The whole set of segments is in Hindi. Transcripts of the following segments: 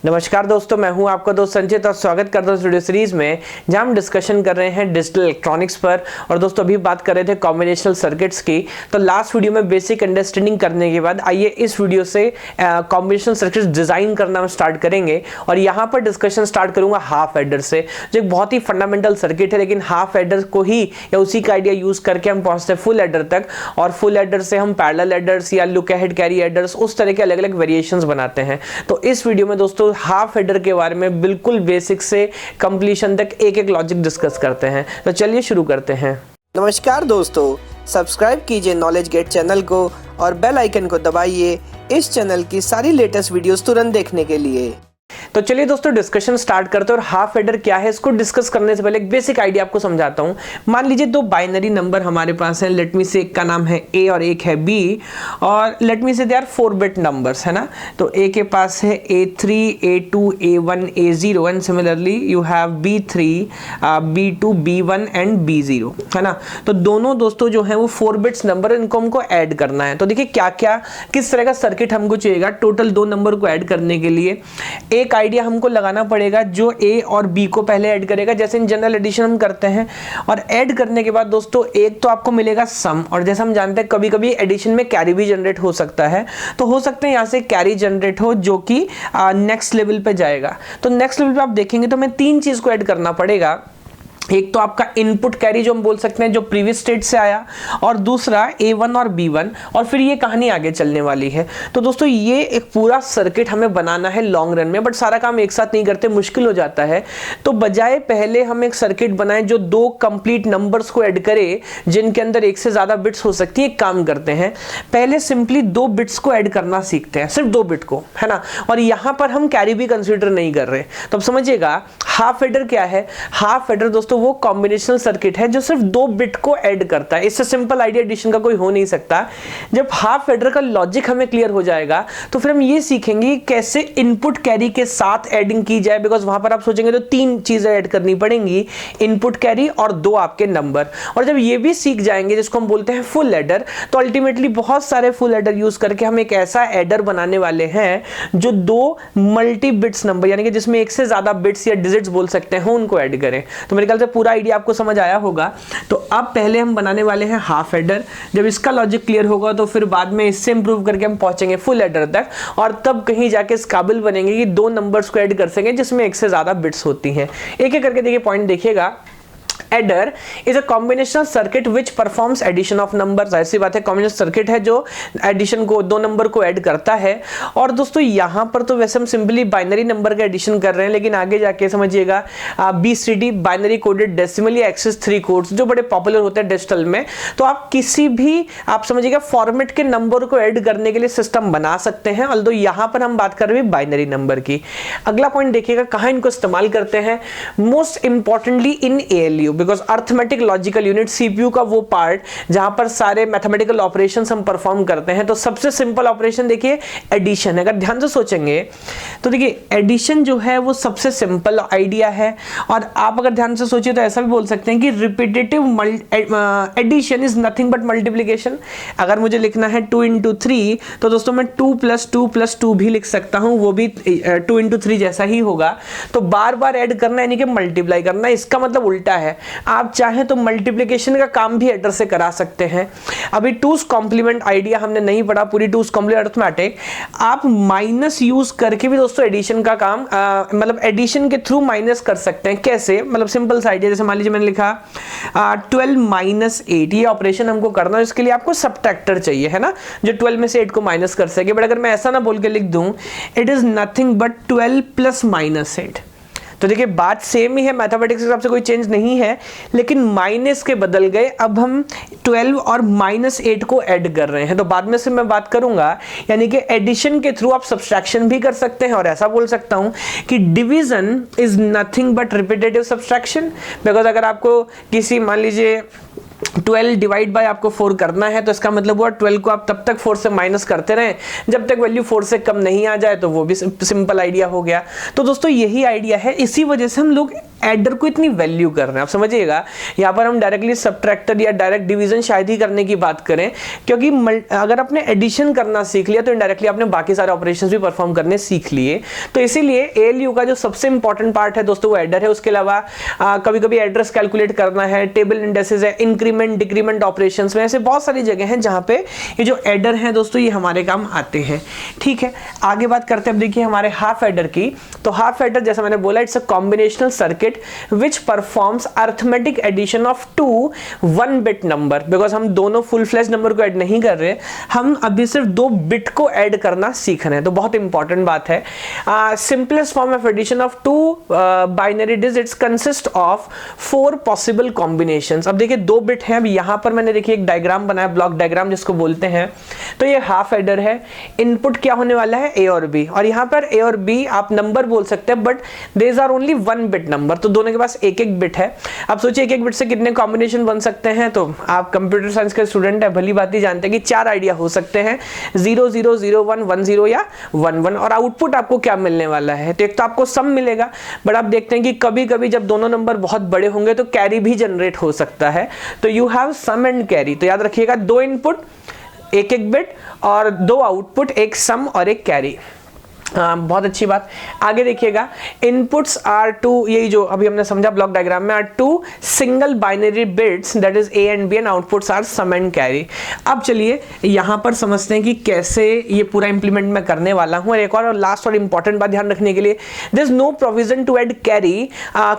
नमस्कार दोस्तों, मैं हूं आपका दोस्त संचित और स्वागत करता हूं वीडियो सीरीज में जहां हम डिस्कशन कर रहे हैं डिजिटल इलेक्ट्रॉनिक्स पर। और दोस्तों अभी बात कर रहे थे कॉम्बिनेशनल सर्किट्स की। तो लास्ट वीडियो में बेसिक अंडरस्टैंडिंग करने के बाद आइए इस वीडियो से कॉम्बिनेशनल सर्किट्स डिजाइन करना हम स्टार्ट करेंगे। और यहाँ पर डिस्कशन स्टार्ट करूंगा हाफ एडर से, जो एक बहुत ही फंडामेंटल सर्किट है, लेकिन हाफ एडर को ही या उसी का आइडिया यूज करके हम पहुंचते हैं फुल एडर तक। और फुल एडर से हम पैरेलल एडर्स या लुक अहेड कैरी एडर्स उस तरह के अलग अलग वेरिएशंस बनाते हैं। तो इस वीडियो में दोस्तों हाफ एडर के बारे में बिल्कुल बेसिक से कंप्लीशन तक एक एक लॉजिक डिस्कस करते हैं। तो चलिए शुरू करते हैं। नमस्कार दोस्तों, सब्सक्राइब कीजिए नॉलेज गेट चैनल को और बेल आइकन को दबाइए इस चैनल की सारी लेटेस्ट वीडियोस तुरंत देखने के लिए। तो चलिए दोस्तों डिस्कशन स्टार्ट करते हैं। और हाफ एडर क्या है इसको डिस्कस करने से पहले एक बेसिक आइडिया आपको समझाता हूं। मान लीजिए दो बाइनरी नंबर हमारे पास है, लेट मी से एक का नाम है ए और एक है बी, और लेट मी से दे आर 4 बिट नंबर्स, है ना। तो ए के पास है A3, A2, A1, A0 and similarly you have B3, B2, B1 and B0, है ना। तो दोनों दोस्तों जो है वो 4 बिट्स नंबर, इनको हमको ऐड करना है। तो देखिए क्या क्या किस तरह का सर्किट हमको चाहिएगा टोटल दो नंबर को ऐड करने के लिए। एक आइडिया हमको लगाना पड़ेगा जो ए और बी को पहले ऐड करेगा, जैसे इन जनरल एडिशन हम करते हैं। और ऐड करने के बाद दोस्तों एक तो आपको मिलेगा सम, और जैसा हम जानते हैं कभी कभी एडिशन में कैरी भी जनरेट हो सकता है। तो हो सकता है यहां से कैरी जनरेट हो जो कि नेक्स्ट लेवल पे जाएगा। तो नेक्स्ट लेवल पे आप देखेंगे तो हमें तीन चीज को ऐड करना पड़ेगा। एक तो आपका इनपुट कैरी जो हम बोल सकते हैं जो प्रीवियस स्टेट से आया, और दूसरा A1 और B1, और फिर ये कहानी आगे चलने वाली है। तो दोस्तों ये एक पूरा सर्किट हमें बनाना है लॉन्ग रन में, बट सारा काम एक साथ नहीं करते, मुश्किल हो जाता है। तो बजाय पहले हम एक सर्किट बनाएं जो दो कंप्लीट नंबर्स को ऐड करे जिनके अंदर एक से ज्यादा बिट्स हो सकती है, एक काम करते हैं पहले सिंपली 2 बिट्स को ऐड करना सीखते हैं, सिर्फ 2 बिट को, है ना। और यहां पर हम कैरी भी कंसीडर नहीं कर रहे। तो अब समझिएगा हाफ एडर क्या है। हाफ एडर दोस्तों वो कॉम्बिनेशनल सर्किट है जो सिर्फ 2 बिट को ऐड करता है। इससे सिंपल आइडिया एडिशन का कोई हो नहीं सकता। जब हाफ एडर का लॉजिक हमें क्लियर हो जाएगा तो फिर हम ये सीखेंगे कैसे इनपुट कैरी के साथ एडिंग की जाए, बिकॉज वहां पर आप सोचेंगे तो 3 चीजें ऐड करनी पड़ेंगी, इनपुट कैरी और 2 आपके नंबर। और जब ये भी सीख जाएंगे जिसको हम बोलते हैं फुल एडर, तो अल्टीमेटली बहुत सारे फुल एडर यूज करके हम एक ऐसा एडर बनाने वाले हैं जो 2 मल्टी बिट्स नंबर, यानी कि जिसमें एक से ज्यादा बिट्स या डिजिट्स बोल सकते हैं, उनको ऐड करें। तो मेरे ख्याल से पूरा आइडिया आपको समझ आया होगा। तो अब पहले हम बनाने वाले हैं हाफ एडर। जब इसका लॉजिक क्लियर होगा तो फिर बाद में इससे इंप्रूव करके हम पहुंचेंगे फुल एडर तक, और तब कहीं जाके इस काबिल बनेंगे कि 2 नंबर्स को ऐड कर सकें जिसमें एक से ज्यादा बिट्स होती हैं। एक एक करके देखिए पॉइंट देखिएगा। Adder is a combinational circuit which performs addition of numbers। ऐसी बात है, कॉम्बिनेशनल सर्किट है जो एडिशन को 2 नंबर को ऐड करता है। और दोस्तों यहां पर तो वैसे हम सिंपली बाइनरी नंबर का एडिशन कर रहे हैं, लेकिन आगे जाके समझिएगा BCD बाइनरी कोडेड डेसिमल या एक्सेस 3 कोड्स जो बड़े पॉपुलर होते हैं डिजिटल में। तो आप किसी भी आप समझिएगा फॉर्मेट के नंबर को ऐड करने के लिए सिस्टम बना सकते हैं, ऑल्दो यहां पर हम बात कर रहे हैं बाइनरी नंबर की। अगला पॉइंट देखिएगा कहां इनको इस्तेमाल करते हैं। Most importantly in ALU, because arithmetic logical unit, CPU का वो पार्ट जहां पर सारे मैथमेटिकल ऑपरेशंस हम परफॉर्म करते हैं। तो सबसे सिंपल ऑपरेशन देखिए एडिशन। अगर ध्यान से सोचेंगे तो देखिए एडिशन जो है वो सबसे सिंपल आइडिया है। और आप अगर ध्यान से सोचिए तो ऐसा भी बोल सकते हैं कि repetitive addition is nothing but multiplication. अगर मुझे लिखना है 2 into 3 तो दोस्तों मैं 2 + 2 + 2 भी लिख सकता हूं, वो भी 2 into 3 जैसा ही होगा। तो बार बार ऐड करना यानी कि मल्टीप्लाई करना, इसका मतलब उल्टा है। आप चाहें तो मल्टीप्लिकेशन का काम भी एडर से करा सकते हैं। अभी 2's कॉम्प्लीमेंट आइडिया हमने नहीं पढ़ा, पूरी 2's कॉम्प्लीमेंट अर्थमेटिक। आप माइनस यूज करके भी दोस्तों एडिशन का काम मतलब एडिशन के थ्रू माइनस कर सकते हैं। कैसे? मतलब सिंपल सा आइडिया, जैसे मान लीजिए मैंने लिखा 12 - 8, ये ऑपरेशन हमको करना है, इसके लिए आपको सबट्रैक्टर चाहिए, है ना, जो 12 में से 8 को माइनस कर सके। बट अगर मैं ऐसा ना बोल के लिख दूं इट इज नथिंग बट 12 + -8, तो देखिए बात सेम ही है, मैथमेटिक्स के हिसाब से कोई चेंज नहीं है, लेकिन माइनस के बदल गए। अब हम 12 और -8 को ऐड कर रहे हैं। तो बाद में से मैं बात करूंगा, यानी कि एडिशन के थ्रू आप सब्सट्रैक्शन भी कर सकते हैं, और ऐसा बोल सकता हूं कि division is nothing but repetitive subtraction. Because अगर आपको किसी मान लीजिए 12 डिवाइड बाय आपको 4 करना है, तो इसका मतलब हुआ 12 को आप तब तक 4 से माइनस करते रहें जब तक वैल्यू 4 से कम नहीं आ जाए। तो वो भी सिंपल आइडिया हो गया। तो दोस्तों यही आइडिया है, इसी वजह से हम लोग एडर को इतनी वैल्यू कर रहे हैं। आप समझिएगा, यहाँ पर हम डायरेक्टली सब्ट्रैक्टर या डायरेक्ट डिवीजन शायद ही करने की बात करें, क्योंकि अगर आपने एडिशन करना सीख लिया तो इनडायरेक्टली आपने बाकी सारे ऑपरेशंस भी परफॉर्म करने सीख लिए। तो इसीलिए एएलयू का जो सबसे इंपॉर्टेंट पार्ट है दोस्तों वो एडर है। उसके अलावा कभी कभी एड्रेस कैलकुलेट करना है, टेबल इंडेक्सेस है, इंक्रीमेंट डिक्रीमेंट ऑपरेशंस में, ऐसे बहुत सारी जगह हैं जहां पे ये जो एडर हैं दोस्तों ये हमारे काम आते हैं। ठीक है, आगे बात करते हैं। अब देखिए हमारे हाफ एडर की, तो हाफ एडर जैसा मैंने बोला it's a combinational circuit which performs arithmetic addition of two 1 bit number. Because हम दोनों फुल फ्लैश नंबर को ऐड नहीं कर रहे, हम अभी सिर्फ 2 बिट को ऐड करना सीख रहे हैं, तो बहुत इंपॉर्टेंट बात है। Simplest form of addition of 2 binary digits consist of 4 possible combinations. अब देखिए 2 बिट है, अब यहां पर मैंने देखिए एक डायग्राम बनाया, ब्लॉक डायग्राम जिसको बोलते हैं। तो ये हाफ एडर है, इनपुट क्या होने वाला है, ए और बी, और यहां पर ए और बी आप नंबर बोल सकते हैं but there are only 1 bit number, तो दोनों के पास एक एक बिट है। अब सोचिए एक एक बिट से कितने कॉम्बिनेशन बन सकते हैं, तो आप कंप्यूटर साइंस के स्टूडेंट है, भली बात ही जानते हैं कि 4 आइडिया हो सकते हैं, 0 0 0 1 1 0 या 1 1। और आउटपुट आपको क्या मिलने वाला है, तो एक तो आपको सम मिलेगा, बट आप देखते हैं कि कभी कभी जब दोनों नंबर बहुत बड़े होंगे तो कैरी भी जनरेट हो सकता है। तो you have sum and carry, तो याद रखिएगा 2 इनपुट एक एक बिट और 2 आउटपुट, एक सम और एक कैरी। बहुत अच्छी बात। आगे देखिएगा, इनपुट्स आर टू, यही जो अभी हमने समझा ब्लॉक डायग्राम में, are 2 single binary bits that is A and B and outputs are sum and carry. अब चलिए यहां पर समझते हैं कि कैसे ये पूरा इंप्लीमेंट मैं करने वाला हूं। एक और लास्ट और इंपॉर्टेंट बात ध्यान रखने के लिए, there is no provision to add carry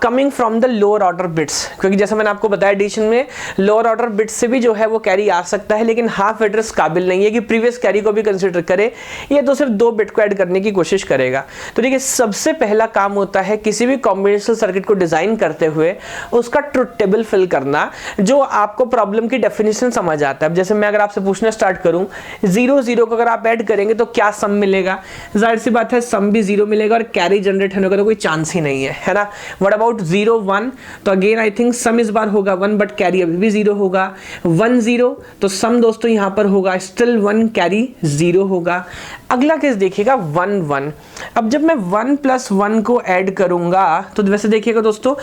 coming from the lower order bits, क्योंकि जैसा मैंने आपको बताया एडिशन में लोअर ऑर्डर बिट्स से भी जो है वो कैरी आ सकता है, लेकिन हाफ एड्रेस काबिल नहीं है कि प्रीवियस कैरी को भी कंसिडर करे, ये तो सिर्फ 2 बिट को ऐड करने की कोशिश करेगा। तो देखिए सबसे पहला काम होता है किसी भी कॉम्बिनेशनल सर्किट को डिजाइन करते हुए उसका ट्रुथ टेबल फिल करना, जो आपको प्रॉब्लम की डेफिनेशन समझ आता है। जैसे मैं अगर आपसे पूछना स्टार्ट करूं 0 0 को अगर आप ऐड करेंगे तो क्या सम मिलेगा, जाहिर सी बात है सम भी 0 मिलेगा और कैरी जनरेट होने का तो कोई चांस ही नहीं है ना। व्हाट अबाउट 0 1, तो अगेन आई थिंक सम इस बार होगा 1 बट कैरी अभी भी 0 होगा। 1 0 तो सम दोस्तों यहां पर होगा स्टिल 1, कैरी 0 होगा। अगला केस देखिएगा 1 1, अब जब मैं 1 + 1 को ऐड करूंगा तो वैसे देखिएगा दोस्तों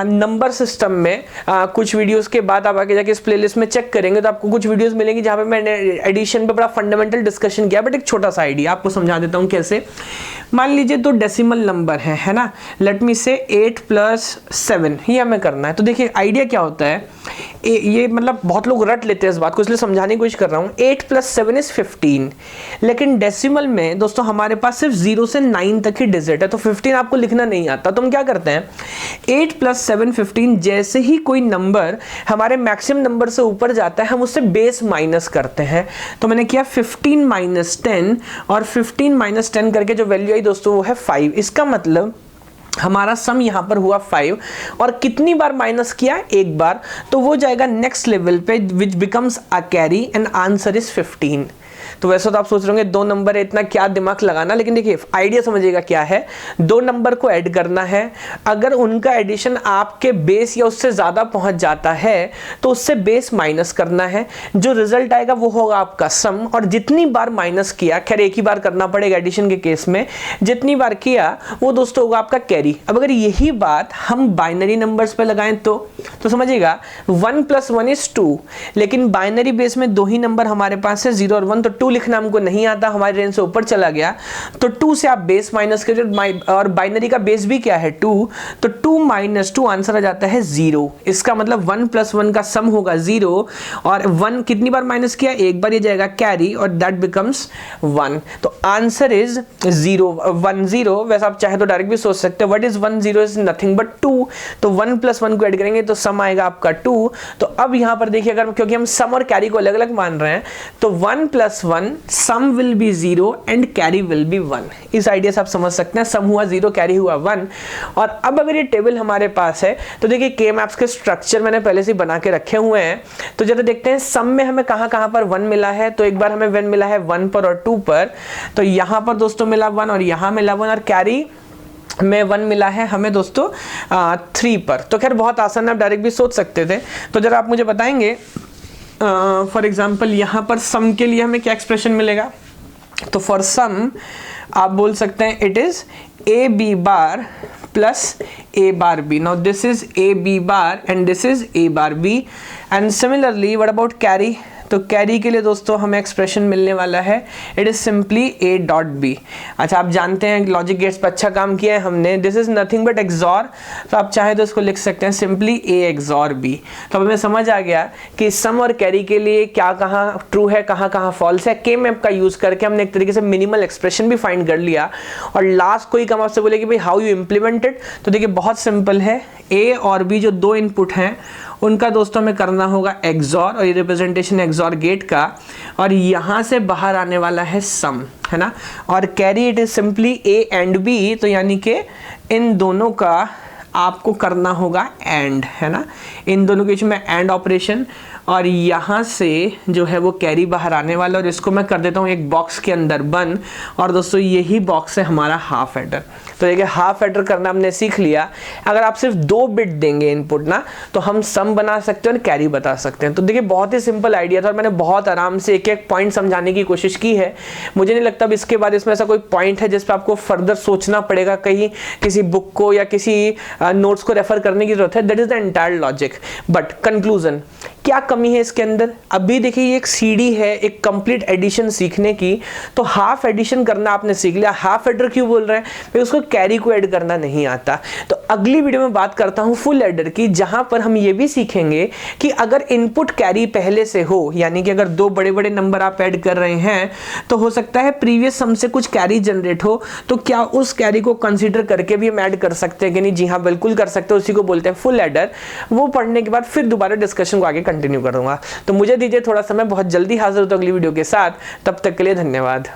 नंबर सिस्टम में कुछ वीडियोस के बाद आप आगे जाके इस प्लेलिस्ट में चेक करेंगे तो आपको कुछ वीडियोस मिलेंगी जहां पे मैंने एडिशन पे बड़ा फंडामेंटल डिस्कशन किया, बट एक छोटा सा आइडिया आपको समझा देता हूं कैसे। मान लीजिए तो डेसिमल नंबर है ना, लेट मी से 8 + 7 ये हमें करना है। तो देखिए आइडिया क्या होता है, ये मतलब बहुत लोग रट लेते हैं इस बात को, इसलिए समझाने की कोशिश कर रहा हूं। 8 + 7 = 15, लेकिन डेसिमल में दोस्तों हमारे पास सिर्फ 0 से 9 तक ही डिजिट है, तो 15 आपको लिखना नहीं आता। तो हम क्या करते हैं 8 + 7 15, जैसे ही कोई नंबर हमारे मैक्सिमम नंबर से ऊपर जाता है हम उससे बेस माइनस करते हैं। तो मैंने किया 15 - 10 और 15 - 10 करके जो वैल्यू आई दोस्तों वो है 5। इसका मतलब हमारा सम यहां पर हुआ 5 और कितनी बार माइनस किया, एक बार, तो वो जाएगा नेक्स्ट लेवल पे which becomes a carry and answer is 15। तो वैसे तो आप सोच रहे होंगे 2 नंबर है इतना क्या दिमाग लगाना, लेकिन देखिए आइडिया समझिएगा क्या है। 2 नंबर को ऐड करना है, अगर उनका एडिशन आपके बेस या उससे ज्यादा पहुंच जाता है तो उससे बेस माइनस करना है, जो रिजल्ट आएगा वो होगा आपका सम। और जितनी बार माइनस किया, खैर एक ही बार करना पड़ेगा एडिशन के केस में, जितनी बार किया वो दोस्तों होगा आपका कैरी। अब अगर यही बात हम बाइनरी नंबर्स पे लगाएं तो समझिएगा 1 + 1 = 2, लेकिन बाइनरी बेस में 2 ही नंबर हमारे पास है 0 और 1, तो 2 लिखना हमको नहीं आता, हमारी रेंज से ऊपर चला गया, तो 2 से आप बेस माइनस करिए, और बाइनरी का बेस भी क्या है 2, तो 2 - 2 आंसर आ जाता है 0। इसका मतलब 1 + 1 का सम होगा 0 और 1 कितनी बार माइनस किया, एक बार, ये जाएगा कैरी और दैट बिकम्स 1। तो आंसर इज 0 1 0। वैसे आप चाहे तो डायरेक्ट भी सोच सकते हैं what is 1 0 is nothing but 2, तो 1 + 1 को ऐड करेंगे तो सम आएगा आपका 2। तो अब यहां पर देखिए अगर क्योंकि हम सम और कैरी को अलग अलग मान रहे हैं तो 1 + 1 sum will be 0 and carry will be 1। इस आइडिया से आप समझ सकते हैं सम हुआ 0 कैरी हुआ 1। और अब अगर ये टेबल हमारे पास है तो देखिए के मैप्स के स्ट्रक्चर मैंने पहले से बना के रखे हुए हैं, तो जरा देखते हैं सम में हमें कहां कहां पर 1 मिला है। तो एक बार हमें 1 मिला है 1 पर और 2 पर, तो यहां पर दोस्तों मिला 1 और यहां मिला 1, और कैरी में 1 मिला है हमें दोस्तों 3 पर। तो खैर बहुत आसान, आप डायरेक्ट भी सोच सकते थे। तो जरा आप मुझे बताएंगे फॉर एग्जाम्पल यहाँ पर सम के लिए हमें क्या एक्सप्रेशन मिलेगा। तो फॉर सम आप बोल सकते हैं it is A B bar plus A bar B. Now this is A B bar and this is A bar B. And similarly what about carry? तो कैरी के लिए दोस्तों हमें एक्सप्रेशन मिलने वाला है it is simply A dot B. अच्छा, आप जानते हैं लॉजिक गेट्स पर अच्छा काम किया है हमने. This is nothing but XOR, तो आप चाहे तो इसको लिख सकते हैं सिंपली ए एक्सॉर बी. तो हमें समझ आ गया कि सम और कैरी के लिए क्या कहाँ ट्रू है, कहाँ कहाँ फॉल्स है. के मैप का यूज करके हमने एक तरीके से मिनिमल एक्सप्रेशन भी फाइंड कर लिया. और लास्ट कोई काम आपसे बोले कि भाई हाउ यू इम्प्लीमेंटेड, तो देखिए बहुत सिंपल है. ए और बी जो दो इनपुट हैं उनका दोस्तों हमें करना होगा एक्सॉर, और ये रिप्रेजेंटेशन एक्सॉर गेट का, और यहाँ से बाहर आने वाला है सम, है ना. और carry it is simply A and B, तो यानी कि इन दोनों का आपको करना होगा एंड, है ना. इन दोनों के बीच में एंड ऑपरेशन, और यहाँ से जो है वो कैरी बाहर आने वाला, और इसको मैं कर देता हूँ एक बॉक्स के अंदर बंद. और दोस्तों यही बॉक्स है हमारा हाफ एडर. तो देखिए हाफ एडर करना हमने सीख लिया. अगर आप सिर्फ 2 बिट देंगे इनपुट ना, तो हम सम बना सकते हैं और कैरी बता सकते हैं. तो देखिए बहुत ही सिंपल आइडिया था और मैंने बहुत आराम से एक एक पॉइंट समझाने की कोशिश की है. मुझे नहीं लगता अब इसके बाद इसमें ऐसा कोई पॉइंट है जिस पर आपको फर्दर सोचना पड़ेगा, कहीं किसी बुक को या किसी नोट्स को रेफर करने की जरूरत है. That is the entire logic. But conclusion क्या कमी है इसके अंदर? अभी देखिए ये एक सीढ़ी है एक कंप्लीट एडिशन सीखने की. तो हाफ एडिशन करना आपने सीख लिया. हाफ एडर क्यों बोल रहे हैं? भाई उसको कैरी को ऐड करना नहीं आता. तो अगली वीडियो में बात करता हूं फुल एडर की, जहां पर हम ये भी सीखेंगे कि अगर इनपुट कैरी पहले से हो, यानी कि अगर 2 बड़े बड़े नंबर आप ऐड कर रहे हैं, तो हो सकता है प्रीवियस सम से कुछ कैरी जनरेट हो, तो क्या उस कैरी को कंसीडर करके भी हम ऐड कर सकते हैं कि नहीं? जी हाँ, बिल्कुल कर सकते हैं. उसी को बोलते हैं फुल एडर. वो पढ़ने के बाद फिर दोबारा डिस्कशन को आगे कंटिन्यू करूंगा. तो मुझे दीजिए थोड़ा समय, बहुत जल्दी हाजिर होता हूं अगली वीडियो के साथ. तब तक के लिए धन्यवाद.